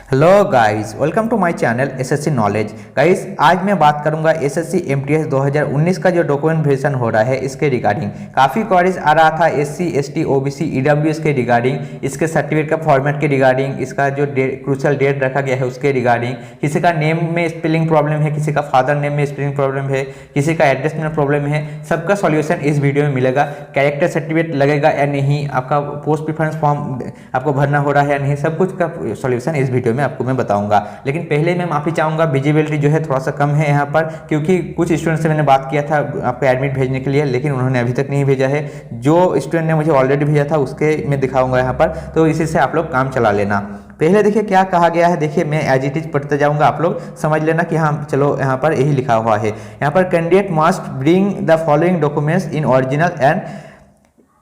Hello guys, welcome to my channel SSC knowledge. Guys, आज मैं बात करूंगा एसएससी एमटीएस 2019 का जो डॉक्यूमेंट वेरिएशन हो रहा है इसके रिगार्डिंग। काफ़ी क्वेरीज आ रहा था एससी एसटी ओबीसी ईडब्ल्यूएस के रिगार्डिंग, इसके सर्टिफिकेट का फॉर्मेट के रिगार्डिंग, इसका जो क्रूशियल डेट रखा गया है उसके रिगार्डिंग, किसी का नेम में स्पेलिंग प्रॉब्लम है, किसी का फादर नेम में स्पेलिंग प्रॉब्लम है, किसी का एड्रेस में प्रॉब्लम है, सबका सॉल्यूशन इस वीडियो में मिलेगा। कैरेक्टर सर्टिफिकेट लगेगा या नहीं, आपका पोस्ट प्रेफरेंस फॉर्म आपको भरना हो रहा है या नहीं, सब कुछ का सॉल्यूशन इस वीडियो में आपको मैं बताऊंगा। लेकिन पहले मैं माफ़ी चाहूँगा, विजिबिलिटी जो है थोड़ा सा कम है यहाँ पर, क्योंकि कुछ स्टूडेंट से मैंने बात किया था आपको एडमिट भेजने के लिए, लेकिन उन्होंने अभी तक नहीं भेजा है। जो स्टूडेंट ने मुझे ऑलरेडी भेजा था उसके मैं दिखाऊंगा यहाँ पर, तो इसी से आप लोग काम चला लेना। पहले देखिए क्या कहा गया है, देखिए मैं एज इट इज पढ़ते जाऊंगा, आप लोग समझ लेना कि हाँ चलो यहाँ पर यही लिखा हुआ है। यहाँ पर candidate must bring the following documents in original and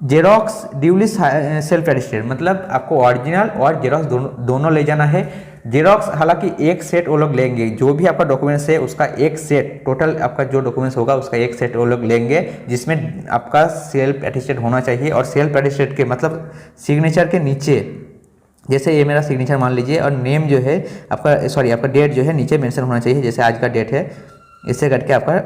xerox duly self attested, मतलब आपको ओरिजिनल और जेरोक्स दोनों ले जाना है। जेरोक्स हालांकि एक सेट वो लोग लेंगे, जो भी आपका डॉक्यूमेंट्स है उसका एक सेट, टोटल आपका जो डॉक्यूमेंट्स होगा उसका एक सेट वो लोग लेंगे, जिसमें आपका सेल्फ अटेस्टेड होना चाहिए। और सेल्फ अटेस्टेड के मतलब सिग्नेचर के नीचे, जैसे ये मेरा सिग्नेचर मान लीजिए, और नेम जो है आपका डेट जो है नीचे मेंशन होना चाहिए। जैसे आज का डेट है, इससे करके आपका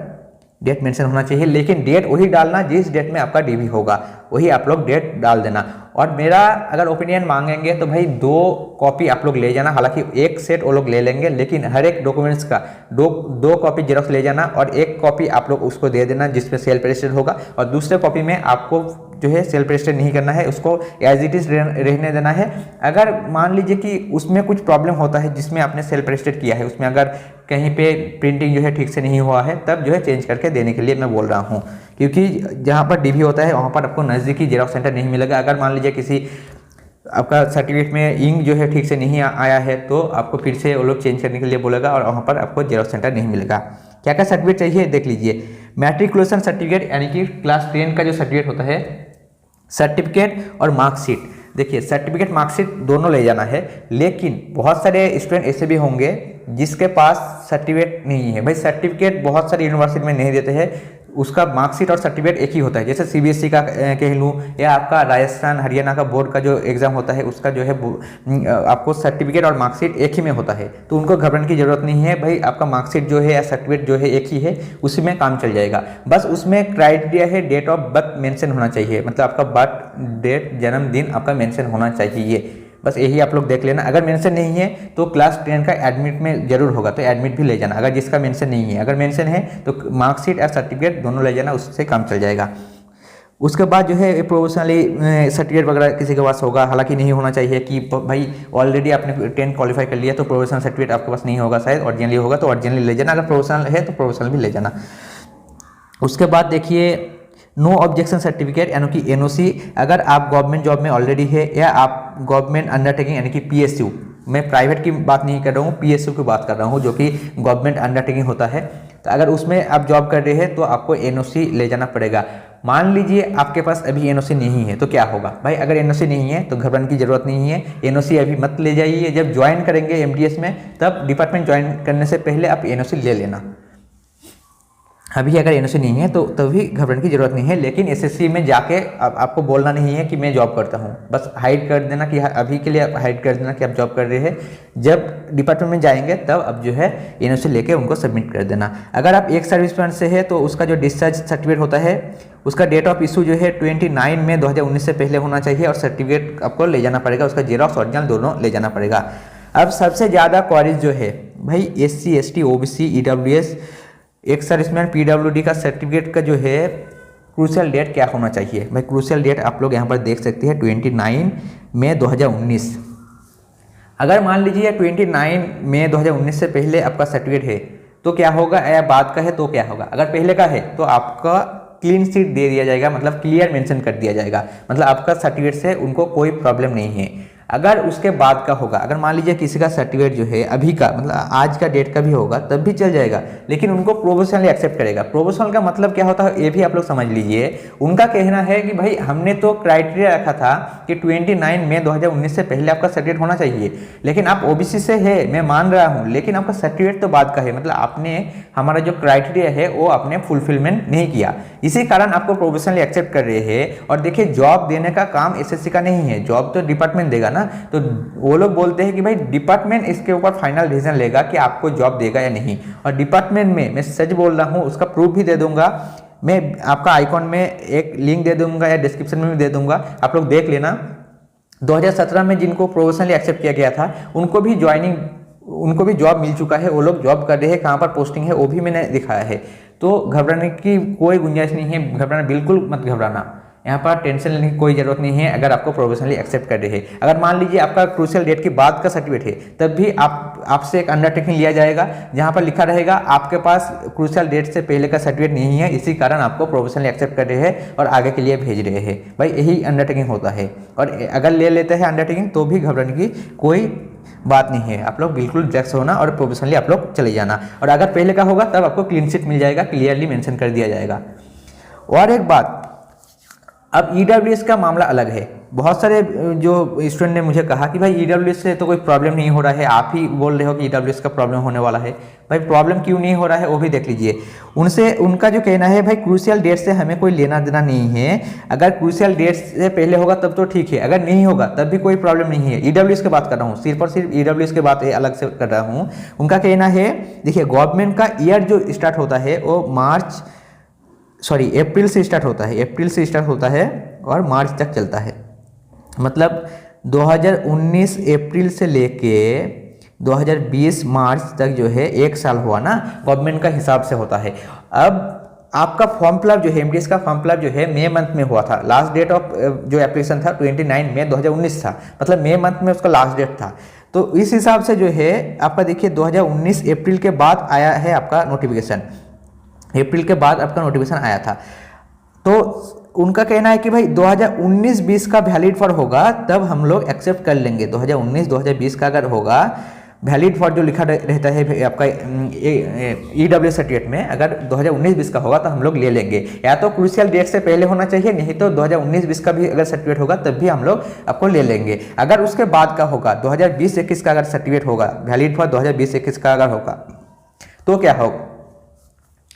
डेट मेंशन होना चाहिए, लेकिन डेट वही डालना जिस डेट में आपका डीवी होगा, वही आप लोग डेट डाल देना। और मेरा अगर ओपिनियन मांगेंगे तो भाई 2 कॉपी आप लोग ले जाना, हालांकि एक सेट वो लोग ले लेंगे, लेकिन हर एक डॉक्यूमेंट्स का दो कॉपी जेरोक्स ले जाना, और एक कॉपी आप लोग उसको दे देना जिसमें सेल्फ अटेस्टेड होगा, और दूसरे कॉपी में आपको जो है सेल्फ अटेस्टेड नहीं करना है, उसको एज इट इज रहने देना है। अगर मान लीजिए कि उसमें कुछ प्रॉब्लम होता है जिसमें आपने सेल्फ अटेस्टेड किया है, उसमें अगर कहीं पे प्रिंटिंग जो है ठीक से नहीं हुआ है, तब जो है चेंज करके देने के लिए मैं बोल रहा हूँ, क्योंकि जहाँ पर डीवी होता है वहाँ पर आपको नज़दीकी जेरोक्स सेंटर नहीं मिलेगा। अगर मान लीजिए किसी आपका सर्टिफिकेट में इंक जो है ठीक से नहीं आया है, तो आपको फिर से वो लोग चेंज करने के लिए बोलेगा, और वहाँ पर आपको जेरोक्स सेंटर नहीं मिलेगा। क्या क्या सर्टिफिकेट चाहिए देख लीजिए। मैट्रिकुलेशन सर्टिफिकेट यानी कि क्लास 10 का जो सर्टिफिकेट होता है, सर्टिफिकेट और मार्कशीट। देखिए सर्टिफिकेट मार्कशीट दोनों ले जाना है, लेकिन बहुत सारे स्टूडेंट ऐसे भी होंगे जिसके पास सर्टिफिकेट नहीं है। भाई सर्टिफिकेट बहुत सारी यूनिवर्सिटी में नहीं देते हैं, उसका मार्कशीट और सर्टिफिकेट एक ही होता है। जैसे सीबीएसई का कह लूँ, या आपका राजस्थान हरियाणा का बोर्ड का जो एग्जाम होता है उसका जो है आपको सर्टिफिकेट और मार्कशीट एक ही में होता है, तो उनको घबराने की जरूरत नहीं है। भाई आपका मार्कशीट जो है या सर्टिफिकेट जो है एक ही है, उसी में काम चल जाएगा। बस उसमें क्राइटेरिया है डेट ऑफ बर्थ मेंशन होना चाहिए, मतलब आपका बर्थ डेट जन्मदिन आपका मेंशन होना चाहिए। बस यही आप लोग देख लेना। अगर मेंशन नहीं है तो क्लास 10 का एडमिट में जरूर होगा, तो एडमिट भी ले जाना। अगर जिसका मेंशन नहीं है, अगर मेंशन है तो मार्कशीट और सर्टिफिकेट दोनों ले जाना, उससे काम चल जाएगा। उसके बाद जो है प्रोफेशनली सर्टिफिकेट वगैरह किसी के पास होगा, हालांकि नहीं होना चाहिए कि भाई ऑलरेडी आपने 10 क्वालिफाई कर लिया तो प्रोफेशनल सर्टिफिकेट आपके पास नहीं होगा, शायद ओरिजिनली होगा तो ओरिजिनली ले जाना। अगर प्रोफेशनल है तो प्रोफेशनल भी ले जाना। उसके बाद देखिए नो ऑब्जेक्शन सर्टिफिकेट यानी कि एनओसी। अगर आप गवर्नमेंट जॉब में ऑलरेडी है, या आप गवर्नमेंट अंडरटेकिंग यानी कि पीएसयू, मैं प्राइवेट की बात नहीं कर रहा हूँ, पीएसयू की बात कर रहा हूँ, जो कि गवर्नमेंट अंडरटेकिंग होता है, तो अगर उसमें आप जॉब कर रहे हैं तो आपको एनओसी ले जाना पड़ेगा। मान लीजिए आपके पास अभी एनओसी नहीं है तो क्या होगा भाई, अगर एनओसी नहीं है तो घबराने की जरूरत नहीं है। एनओसी अभी मत ले जाइए, जब ज्वाइन करेंगे एमटीएस में तब डिपार्टमेंट ज्वाइन करने से पहले आप एनओसी ले लेना। अभी अगर एनओसी नहीं है तो तभी घबराने की जरूरत नहीं है। लेकिन एसएससी में जाके आपको बोलना नहीं है कि मैं जॉब करता हूँ, बस हाइड कर देना कि अभी के लिए आप हाइड कर देना कि आप जॉब कर रहे हैं। जब डिपार्टमेंट में जाएंगे तब अब जो है एनओसी लेके उनको सबमिट कर देना। अगर आप एक सर्विसमैन से है तो उसका जो डिस्चार्ज सर्टिफिकेट होता है उसका डेट ऑफ इशू जो है 29 मई 2019 से पहले होना चाहिए, और सर्टिफिकेट आपको ले जाना पड़ेगा, उसका जेरॉक्स ओरिजिनल दोनों ले जाना पड़ेगा। अब सबसे ज़्यादा क्वारीज जो है भाई एससी एसटी ओबीसी ईडब्ल्यूएस एक सर्विसमैन पीडब्ल्यूडी का सर्टिफिकेट का जो है क्रूशियल डेट क्या होना चाहिए। भाई क्रूशियल डेट आप लोग यहाँ पर देख सकते हैं 29 मई 2019। अगर मान लीजिए 29 मई 2019 से पहले आपका सर्टिफिकेट है तो क्या होगा, या बाद का है तो क्या होगा। अगर पहले का है तो आपका क्लीन शीट दे दिया जाएगा, मतलब क्लियर मेंशन कर दिया जाएगा, मतलब आपका सर्टिफिकेट से उनको कोई प्रॉब्लम नहीं है। अगर उसके बाद का होगा, अगर मान लीजिए किसी का सर्टिफिकेट जो है अभी का मतलब आज का डेट का भी होगा तब भी चल जाएगा, लेकिन उनको प्रोफेशनली एक्सेप्ट करेगा। प्रोफेशनल का मतलब क्या होता है ये भी आप लोग समझ लीजिए। उनका कहना है कि भाई हमने तो क्राइटेरिया रखा था कि 29 मई 2019 से पहले आपका सर्टिफिकेट होना चाहिए, लेकिन आप ओबीसी से है मैं मान रहा हूँ, लेकिन आपका सर्टिफिकेट तो बाद का है, मतलब आपने हमारा जो क्राइटेरिया है वो आपने फुलफिलमेंट नहीं किया, इसी कारण आपको प्रोफेशनली एक्सेप्ट कर रहे हैं। और देखिए जॉब देने का काम एसएससी का नहीं है, जॉब तो डिपार्टमेंट देगा ना, तो वो लोग बोलते हैं कि भाई डिपार्टमेंट इसके ऊपर फाइनल डिसीजन लेगा कि आपको जॉब देगा या नहीं। और डिपार्टमेंट में मैं सच बोल रहा हूँ, उसका प्रूफ भी दे दूंगा, मैं आपका आइकॉन में एक लिंक दे दूंगा या डिस्क्रिप्शन में भी दे दूंगा, आप लोग देख लेना। 2017 में जिनको प्रोफेशनली एक्सेप्ट किया गया था उनको भी जॉब मिल चुका है, वो लोग जॉब कर रहे हैं, कहाँ पर पोस्टिंग है वो भी मैंने दिखाया है। तो घबराने की कोई गुंजाइश नहीं है, घबराना बिल्कुल मत घबराना, यहाँ पर टेंशन लेने की कोई जरूरत नहीं है अगर आपको प्रोफेशनली एक्सेप्ट कर रहे हैं। अगर मान लीजिए आपका क्रूशियल डेट के बाद का सर्टिफिकेट है, तब भी आपसे एक अंडरटेकिंग लिया जाएगा जहाँ पर लिखा रहेगा आपके पास क्रूशियल डेट से पहले का सर्टिफिकेट नहीं है, इसी कारण आपको प्रोफेशनली एक्सेप्ट कर रहे हैं और आगे के लिए भेज रहे हैं। भाई यही अंडरटेकिंग होता है, और अगर ले लेते हैं अंडरटेकिंग तो भी घबराने की कोई बात नहीं है। आप लोग बिल्कुल रिलैक्स होना और प्रोफेशनली आप लोग चले जाना, और अगर पहले का होगा तब आपको क्लीन शीट मिल जाएगा, क्लियरली मेंशन कर दिया जाएगा। और एक बात, अब ईडब्ल्यूएस का मामला अलग है। बहुत सारे जो स्टूडेंट ने मुझे कहा कि भाई ईडब्ल्यूएस से तो कोई प्रॉब्लम नहीं हो रहा है, आप ही बोल रहे हो कि ईडब्ल्यूएस का प्रॉब्लम होने वाला है। भाई प्रॉब्लम क्यों नहीं हो रहा है वो भी देख लीजिए। उनका जो कहना है भाई क्रूशियल डेट से हमें कोई लेना देना नहीं है, अगर क्रूशियल डेट से पहले होगा तब तो ठीक है, अगर नहीं होगा तब भी कोई प्रॉब्लम नहीं है। ईडब्ल्यूएस की बात कर रहा हूँ, सिर्फ और सिर्फ ईडब्ल्यूएस की बात अलग से कर रहा हूँ। उनका कहना है, देखिए गवर्नमेंट का ईयर जो स्टार्ट होता है वो अप्रैल से स्टार्ट होता है और मार्च तक चलता है। मतलब 2019 अप्रैल से लेके 2020 मार्च तक जो है 1 साल हुआ ना, गवर्नमेंट का हिसाब से होता है। अब आपका फॉर्म फिलअप जो है, एमटीएस का फॉर्म फिलअप जो है मई मंथ में हुआ था। लास्ट डेट ऑफ जो एप्लीकेशन था 29 मई 2019 था, मतलब मई मंथ में उसका लास्ट डेट था। तो इस हिसाब से जो है आपका देखिए 2019 अप्रैल के बाद आया है आपका नोटिफिकेशन, अप्रैल के बाद आपका नोटिफिकेशन आया था। तो उनका कहना है कि भाई 2019-20 का वैलिड फॉर होगा तब हम लोग एक्सेप्ट कर लेंगे। 2019-2020 का अगर होगा वैलिड फॉर जो लिखा रहता है आपका ईडब्ल्यू सर्टिफिकेट में, अगर 2019-20 का होगा तो हम लोग ले लेंगे। या तो क्रूशियल डेट से पहले होना चाहिए, नहीं तो 2019-20 का भी अगर सर्टिफिकेट होगा तब भी हम लोग आपको ले लेंगे। अगर उसके बाद का होगा 2020-21 का अगर सर्टिफिकेट होगा, वैलिड फॉर 2020-21 का अगर होगा तो क्या होगा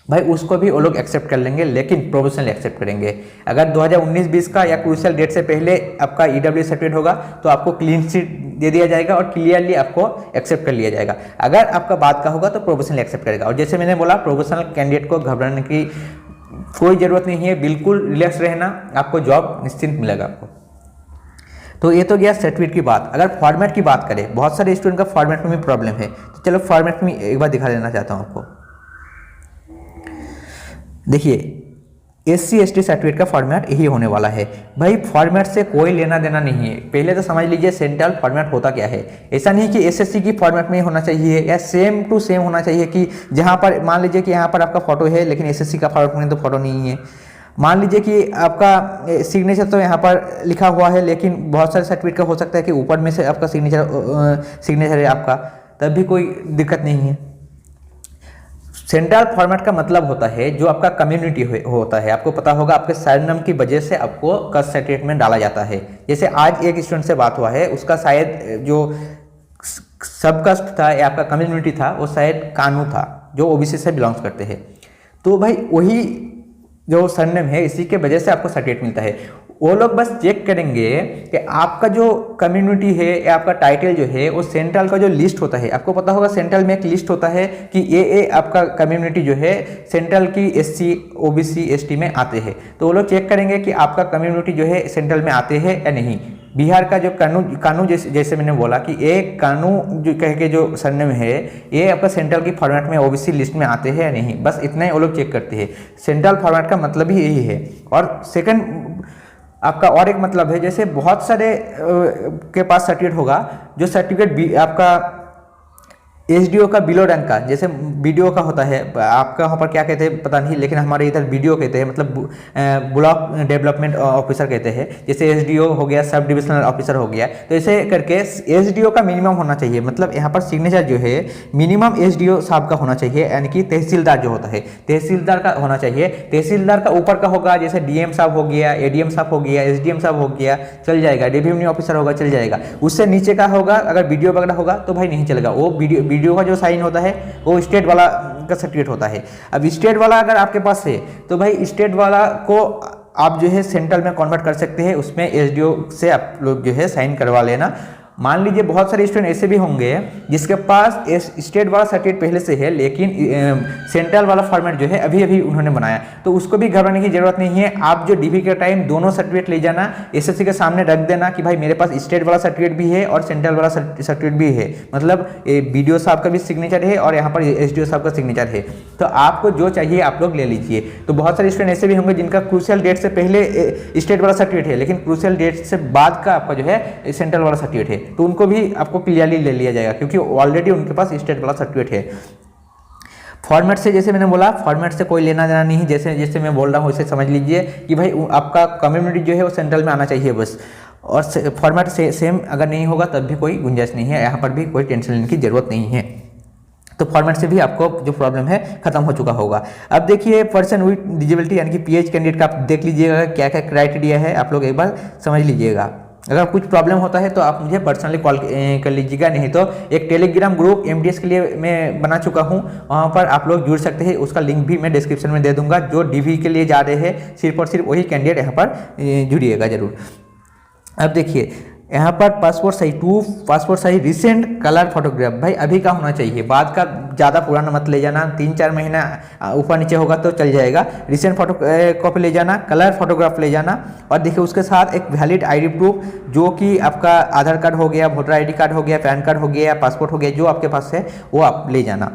भाई, उसको भी वो लोग एक्सेप्ट कर लेंगे, लेकिन प्रोफेशनली एक्सेप्ट करेंगे। अगर 2019-20 का या क्रूशियल डेट से पहले आपका ईडब्ल्यू सर्टिफिकेट होगा तो आपको क्लीन शीट दे दिया जाएगा और क्लियरली आपको एक्सेप्ट कर लिया जाएगा। अगर आपका बाद का होगा तो प्रोफेशनली एक्सेप्ट करेगा। और जैसे मैंने बोला, प्रोफेशनल कैंडिडेट को घबराने की कोई ज़रूरत नहीं है, बिल्कुल रिलैक्स रहना, आपको जॉब निश्चिंत मिलेगा आपको। तो ये तो गया सर्टिफिकेट की बात। अगर फॉर्मेट की बात करें, बहुत सारे स्टूडेंट का फॉर्मेट में भी प्रॉब्लम है, तो चलो फॉर्मेट में एक बार दिखा देना चाहता हूँ आपको। देखिए SC/ST सर्टिफिकेट का फॉर्मेट यही होने वाला है। भाई फॉर्मेट से कोई लेना देना नहीं है। पहले तो समझ लीजिए सेंट्रल फॉर्मेट होता क्या है। ऐसा नहीं कि SSC की फॉर्मेट में होना चाहिए या सेम टू सेम होना चाहिए, कि जहां पर मान लीजिए कि यहाँ पर आपका फोटो है लेकिन SSC का फॉर्मेट में तो फोटो नहीं है। मान लीजिए कि आपका सिग्नेचर तो यहाँ पर लिखा हुआ है, लेकिन बहुत सारे सर्टिफिकेट का हो सकता है कि ऊपर में से आपका सिग्नेचर है आपका, तब भी कोई दिक्कत नहीं है। सेंट्रल फॉर्मेट का मतलब होता है जो आपका कम्युनिटी होता है। आपको पता होगा आपके सरनेम की वजह से आपको कास्ट सर्टिफिकेट में डाला जाता है। जैसे आज एक स्टूडेंट से बात हुआ है, उसका शायद जो सब कास्ट था या आपका कम्युनिटी था वो शायद कानू था, जो ओबीसी से बिलोंग्स करते हैं। तो भाई वही जो सरनेम है इसी के वजह से आपको सर्टिफिकेट मिलता है। वो लोग बस चेक करेंगे कि आपका जो कम्युनिटी है या आपका टाइटल जो है वो सेंट्रल का जो लिस्ट होता है, आपको पता होगा सेंट्रल में एक लिस्ट होता है कि ये आपका कम्युनिटी जो है सेंट्रल की SC OBC ST में आते हैं। तो वो लोग चेक करेंगे कि आपका कम्युनिटी जो है सेंट्रल में आते हैं या नहीं। बिहार का जो कानू जैसे मैंने बोला कि ये कानू जो कह के जो सरनेम है ये आपका सेंट्रल की फॉर्मेट में OBC लिस्ट में आते हैं या नहीं, बस इतना ही वो लोग चेक करते हैं। सेंट्रल फॉर्मेट का मतलब ही यही है। और सेकंड आपका और एक मतलब है, जैसे बहुत सारे के पास सर्टिफिकेट होगा, जो सर्टिफिकेट आपका SDO का बिलो रैंक का, जैसे BDO का होता है, आपका वहाँ पर क्या कहते हैं पता नहीं, लेकिन हमारे इधर BDO कहते हैं, मतलब ब्लॉक डेवलपमेंट ऑफिसर कहते हैं। जैसे SDO हो गया, सब डिविजनल ऑफिसर हो गया, तो ऐसे करके SDO का मिनिमम होना चाहिए। मतलब यहाँ पर सिग्नेचर जो है मिनिमम SDO साहब का होना चाहिए, यानी कि तहसीलदार जो होता है तहसीलदार का होना चाहिए। तहसीलदार का ऊपर का होगा, जैसे DM साहब हो गया, ADM साहब हो गया, SDM साहब हो गया, चल जाएगा। रेवेन्यू ऑफिसर होगा, चल जाएगा। उससे नीचे का होगा, अगर BDO वगैरह होगा तो भाई नहीं चलेगा। वो BDO का जो साइन होता है वो स्टेट वाला का सर्टिफिकेट होता है। अब स्टेट वाला अगर आपके पास है तो भाई स्टेट वाला को आप जो है सेंट्रल में कन्वर्ट कर सकते हैं, उसमें एसडीओ से आप लोग जो है साइन करवा लेना। मान लीजिए बहुत सारे स्टूडेंट ऐसे भी होंगे जिसके पास स्टेट वाला सर्टिफिकेट पहले से है, लेकिन सेंट्रल वाला फॉर्मेट जो है अभी अभी उन्होंने बनाया, तो उसको भी घबराने की जरूरत नहीं है। आप जो डीवी के टाइम दोनों सर्टिफिकेट ले जाना, एसएससी के सामने रख देना कि भाई मेरे पास स्टेट वाला सर्टिफिकेट भी है और सेंट्रल वाला सर्टिफिकेट भी है, मतलब बीडीओ साहब का भी सिग्नेचर है और यहाँ पर एसडीओ साहब का सिग्नेचर है, तो आपको जो चाहिए आप लोग ले लीजिए। तो बहुत सारे स्टूडेंट ऐसे भी होंगे जिनका क्रूशियल डेट से पहले स्टेट वाला सर्टिफिकेट है, लेकिन क्रूशियल डेट से बाद का आपका जो है सेंट्रल वाला सर्टिफिकेट है, तो उनको भी आपको क्लियरली ले लिया जाएगा क्योंकि ऑलरेडी उनके पास स्टेट वाला सर्टिफिकेट है। फॉर्मेट से जैसे मैंने बोला, फॉर्मेट से कोई लेना देना नहीं, जैसे जैसे मैं बोल रहा हूँ उसे समझ लीजिए कि भाई आपका कम्युनिटी जो है वो सेंट्रल में आना चाहिए बस, और फॉर्मेट से सेम अगर नहीं होगा तब भी कोई गुंजाइश नहीं है, यहाँ पर भी कोई टेंशन लेने की जरूरत नहीं है। तो फॉर्मेट से भी आपको जो प्रॉब्लम है खत्म हो चुका होगा। अब देखिए पर्सन विद डिजेबिलिटी यानी कि पीएच कैंडिडेट का आप देख लीजिएगा क्या क्या क्राइटेरिया है, आप लोग एक बार समझ लीजिएगा। अगर कुछ प्रॉब्लम होता है तो आप मुझे पर्सनली कॉल कर लीजिएगा, नहीं तो एक टेलीग्राम ग्रुप एमटीएस के लिए मैं बना चुका हूं, वहां पर आप लोग जुड़ सकते हैं, उसका लिंक भी मैं डिस्क्रिप्शन में दे दूंगा। जो डीवी के लिए जा रहे हैं सिर्फ और सिर्फ वही कैंडिडेट यहाँ पर जुड़िएगा जरूर। अब देखिए यहाँ पर passport size 2 passport size recent colour photograph, भाई अभी का होना चाहिए, बाद का ज़्यादा पुराना मत ले जाना, 3-4 महीना ऊपर नीचे होगा तो चल जाएगा। रिसेंट फोटो कॉपी ले जाना, कलर फोटोग्राफ ले जाना, और देखिए उसके साथ एक वैलिड आईडी प्रूफ जो कि आपका आधार कार्ड हो गया, वोटर आईडी कार्ड हो गया, पैन कार्ड हो गया, पासपोर्ट हो गया, जो आपके पास है वो आप ले जाना।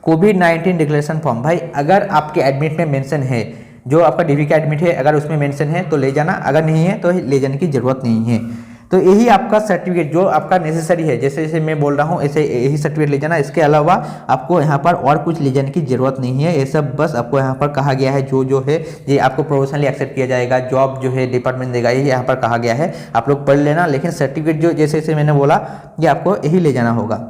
कोविड-19 डिक्लेरेशन फॉर्म, भाई अगर आपके एडमिट में मेंशन है, जो आपका डीवी का एडमिट है अगर उसमें मेंशन है तो ले जाना, अगर नहीं है तो ले जाने की जरूरत नहीं है। तो यही आपका सर्टिफिकेट जो आपका नेसेसरी है, जैसे जैसे मैं बोल रहा हूँ ऐसे यही सर्टिफिकेट ले जाना, इसके अलावा आपको यहाँ पर और कुछ ले जाने की जरूरत नहीं है। ये सब बस आपको यहाँ पर कहा गया है, जो जो है ये आपको प्रोफेशनली एक्सेप्ट किया जाएगा, जॉब जो है डिपार्टमेंट देगा, ये यहाँ पर कहा गया है, आप लोग पढ़ लेना। लेकिन सर्टिफिकेट जो जैसे जैसे मैंने बोला ये आपको यही ले जाना होगा।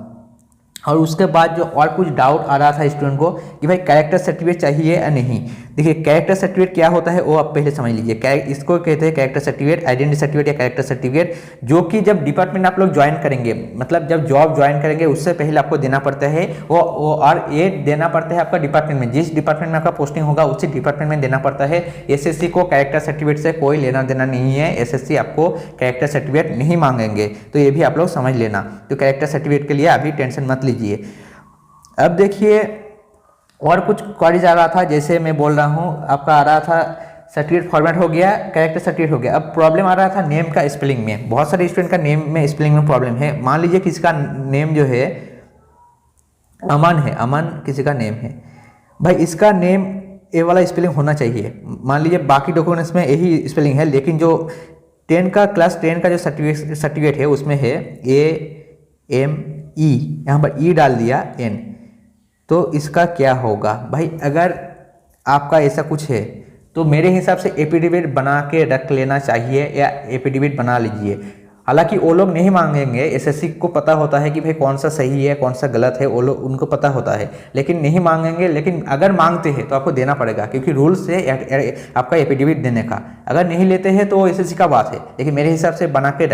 और उसके बाद जो और कुछ डाउट आ रहा था स्टूडेंट को कि भाई कैरेक्टर सर्टिफिकेट चाहिए या नहीं, देखिए कैरेक्टर सर्टिफिकेट क्या होता है वो आप पहले समझ लीजिए। इसको कहते हैं कैरेक्टर सर्टिफिकेट, आइडेंटिटी सर्टिफिकेट या कैरेक्टर सर्टिफिकेट, जो कि जब डिपार्टमेंट आप लोग ज्वाइन करेंगे, मतलब जब जॉब ज्वाइन करेंगे उससे पहले आपको देना पड़ता है वो और ये देना पड़ता है आपका डिपार्टमेंट में, जिस डिपार्टमेंट में आपका पोस्टिंग होगा उसी डिपार्टमेंट में देना पड़ता है। एसएससी को कैरेक्टर सर्टिफिकेट से कोई लेना देना नहीं है, एसएससी आपको कैरेक्टर सर्टिफिकेट नहीं मांगेंगे, तो ये भी आप लोग समझ लेना। तो कैरेक्टर सर्टिफिकेट के लिए अभी टेंशन मत लीजिए। अब देखिए और कुछ क्वेरीज आ रहा था, जैसे मैं बोल रहा हूँ आपका आ रहा था सर्टिफिकेट फॉर्मेट हो गया, कैरेक्टर सर्टिफिकेट हो गया। अब प्रॉब्लम आ रहा था नेम का स्पेलिंग में, बहुत सारे स्टूडेंट का नेम में स्पेलिंग में प्रॉब्लम है। मान लीजिए किसी का नेम जो है अमन है, अमन किसी का नेम है, भाई इसका नेम ए वाला स्पेलिंग होना चाहिए। मान लीजिए बाकी डॉक्यूमेंट्स में यही स्पेलिंग है, लेकिन जो क्लास 10 का जो सर्टिफिकेट है उसमें है AME, यहाँ पर ई डाल दिया N, तो इसका क्या होगा भाई? अगर आपका ऐसा कुछ है तो मेरे हिसाब से एफिडेविट बना के रख लेना चाहिए, या एफिडेविट बना लीजिए। हालांकि वो लोग नहीं मांगेंगे, एसएससी को पता होता है कि भाई कौन सा सही है कौन सा गलत है, वो लोग उनको पता होता है, लेकिन नहीं मांगेंगे। लेकिन अगर मांगते हैं तो आपको देना पड़ेगा, क्योंकि रूल्स है आपका एफिडेविट देने का। अगर नहीं लेते हैं तो एसएससी का बात है, लेकिन मेरे हिसाब से बना के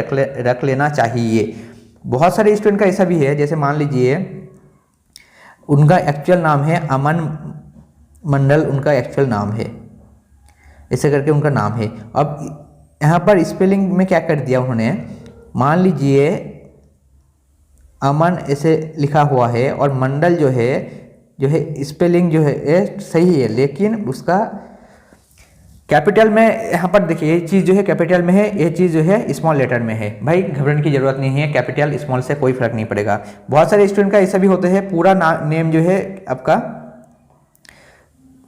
रख लेना चाहिए। बहुत सारे स्टूडेंट का ऐसा भी है, जैसे मान लीजिए उनका एक्चुअल नाम है अमन मंडल, उनका एक्चुअल नाम है, ऐसे करके उनका नाम है। अब यहाँ पर स्पेलिंग में क्या कर दिया उन्होंने, मान लीजिए अमन ऐसे लिखा हुआ है और मंडल जो है स्पेलिंग जो है सही है, लेकिन उसका कैपिटल में, यहाँ पर देखिए ये चीज़ जो है कैपिटल में है, ये चीज़ जो है स्मॉल लेटर में है। भाई घबराने की जरूरत नहीं है, कैपिटल स्मॉल से कोई फर्क नहीं पड़ेगा। बहुत सारे स्टूडेंट का ऐसा भी होता है पूरा नेम जो है आपका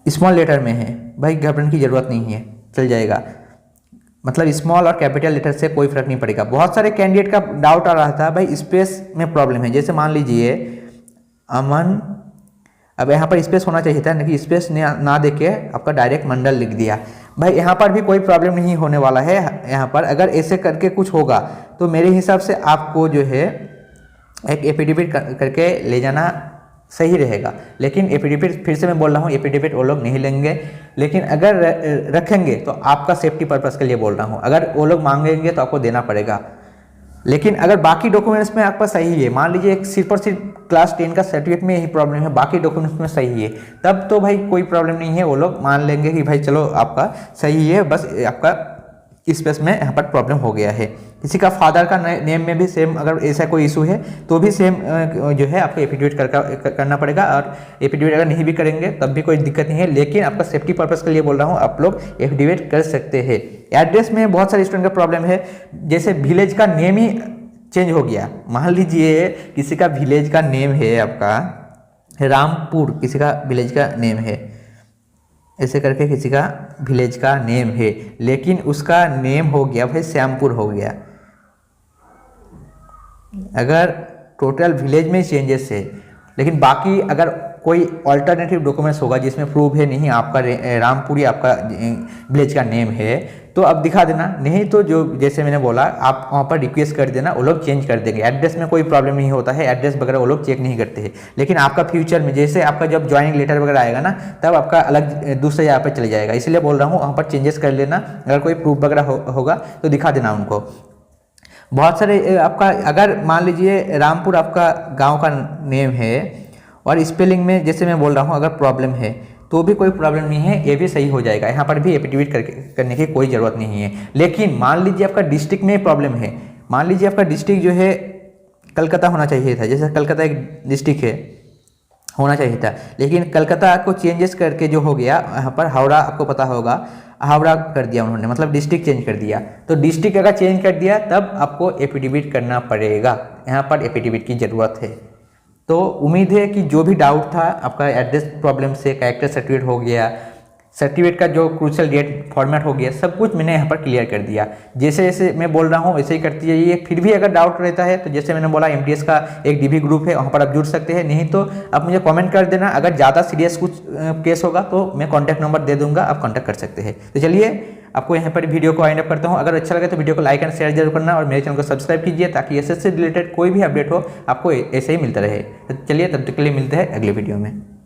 स्मॉल लेटर में है, भाई घबराने की जरूरत नहीं है, चल जाएगा। मतलब स्मॉल और कैपिटल लेटर से कोई फर्क नहीं पड़ेगा। बहुत सारे कैंडिडेट का डाउट आ रहा था भाई स्पेस में प्रॉब्लम है, जैसे मान लीजिए अमन, अब यहाँ पर स्पेस होना चाहिए था, नहीं स्पेस ना देके आपका डायरेक्ट मंडल लिख दिया। भाई यहाँ पर भी कोई प्रॉब्लम नहीं होने वाला है। यहाँ पर अगर ऐसे करके कुछ होगा तो मेरे हिसाब से आपको जो है एक एफिडेविट करके ले जाना सही रहेगा। लेकिन एफिडेविट, फिर से मैं बोल रहा हूँ, एफिडेविट वो लोग नहीं लेंगे, लेकिन अगर रखेंगे तो आपका सेफ्टी पर्पज़ के लिए बोल रहा हूँ। अगर वो लोग मांगेंगे तो आपको देना पड़ेगा, लेकिन अगर बाकी डॉक्यूमेंट्स में आपका सही है, मान लीजिए सिर्फ और सिर्फ क्लास 10 का सर्टिफिकेट में यही प्रॉब्लम है, बाकी डॉक्यूमेंट्स में सही है, तब तो भाई कोई प्रॉब्लम नहीं है, वो लोग मान लेंगे कि भाई चलो आपका सही है, बस आपका स्पेस में यहाँ पर प्रॉब्लम हो गया है। किसी का फादर का नेम में भी सेम अगर ऐसा कोई इशू है तो भी सेम जो है आपको एफिडेविट करना पड़ेगा, और एफिडेविट अगर नहीं भी करेंगे तब भी कोई दिक्कत नहीं है, लेकिन आपका सेफ्टी पर्पज़ के लिए बोल रहा हूँ, आप लोग एफिडेविट कर सकते हैं। एड्रेस में बहुत सारे स्टूडेंट का प्रॉब्लम है, जैसे विलेज का नेम ही चेंज हो गया। मान लीजिए किसी का विलेज का नेम है आपका रामपुर, किसी का विलेज का नेम है, ऐसे करके किसी का विलेज का नेम है, लेकिन उसका नेम हो गया भाई श्यामपुर हो गया। अगर टोटल विलेज में चेंजेस है, लेकिन बाकी अगर कोई ऑल्टरनेटिव डॉक्यूमेंट्स होगा जिसमें प्रूफ है नहीं आपका रामपुरी आपका विलेज का नेम है, तो अब दिखा देना, नहीं तो जो जैसे मैंने बोला आप वहाँ पर रिक्वेस्ट कर देना, वो लोग चेंज कर देंगे। एड्रेस में कोई प्रॉब्लम नहीं होता है, एड्रेस वगैरह वो लोग चेक नहीं करते हैं, लेकिन आपका फ्यूचर में जैसे आपका जब ज्वाइनिंग लेटर वगैरह आएगा ना, तब आपका अलग दूसरे जगह पर चले जाएगा। इसलिए बोल रहा हूँ वहाँ पर चेंजेस कर लेना, अगर कोई प्रूफ वगैरह होगा तो दिखा देना उनको। बहुत सारे आपका अगर मान लीजिए रामपुर आपका गाँव का नेम है और स्पेलिंग में जैसे मैं बोल रहा हूँ अगर प्रॉब्लम है तो भी कोई प्रॉब्लम नहीं है, ये भी सही हो जाएगा, यहाँ पर भी एफिडेविट करने की कोई ज़रूरत नहीं है। लेकिन मान लीजिए आपका डिस्ट्रिक्ट में प्रॉब्लम है, मान लीजिए आपका डिस्ट्रिक्ट जो है कलकत्ता होना चाहिए था, जैसे कलकत्ता एक डिस्ट्रिक्ट है होना चाहिए था, लेकिन कलकत्ता को चेंजेस करके जो हो गया यहाँ पर हावड़ा, आपको पता होगा हावड़ा कर दिया उन्होंने, मतलब डिस्ट्रिक्ट चेंज कर दिया। तो डिस्ट्रिक्ट अगर चेंज कर दिया तब आपको एफिडेविट करना पड़ेगा, यहाँ पर एफिडेविट की ज़रूरत है। तो उम्मीद है कि जो भी डाउट था आपका एड्रेस प्रॉब्लम से, कैरेक्टर सर्टिफिकेट हो गया, सर्टिफिकेट का जो क्रूशियल डेट फॉर्मेट हो गया, सब कुछ मैंने यहाँ पर क्लियर कर दिया। जैसे जैसे मैं बोल रहा हूँ वैसे ही करती जाइए। फिर भी अगर डाउट रहता है तो जैसे मैंने बोला एमटीएस का एक डीबी ग्रुप है, वहाँ पर आप जुड़ सकते हैं, नहीं तो आप मुझे कमेंट कर देना। अगर ज़्यादा सीरियस कुछ केस होगा तो मैं कॉन्टैक्ट नंबर दे दूँगा, आप कॉन्टैक्ट कर सकते हैं। तो चलिए आपको यहाँ पर वीडियो को वाइंड अप करता हूँ। अगर अच्छा लगे तो वीडियो को लाइक एंड शेयर जरूर करना, और मेरे चैनल को सब्सक्राइब कीजिए ताकि एसएससी रिलेटेड कोई भी अपडेट हो आपको ऐसे ही मिलता रहे। तो चलिए तब तक के लिए मिलते हैं अगले वीडियो में।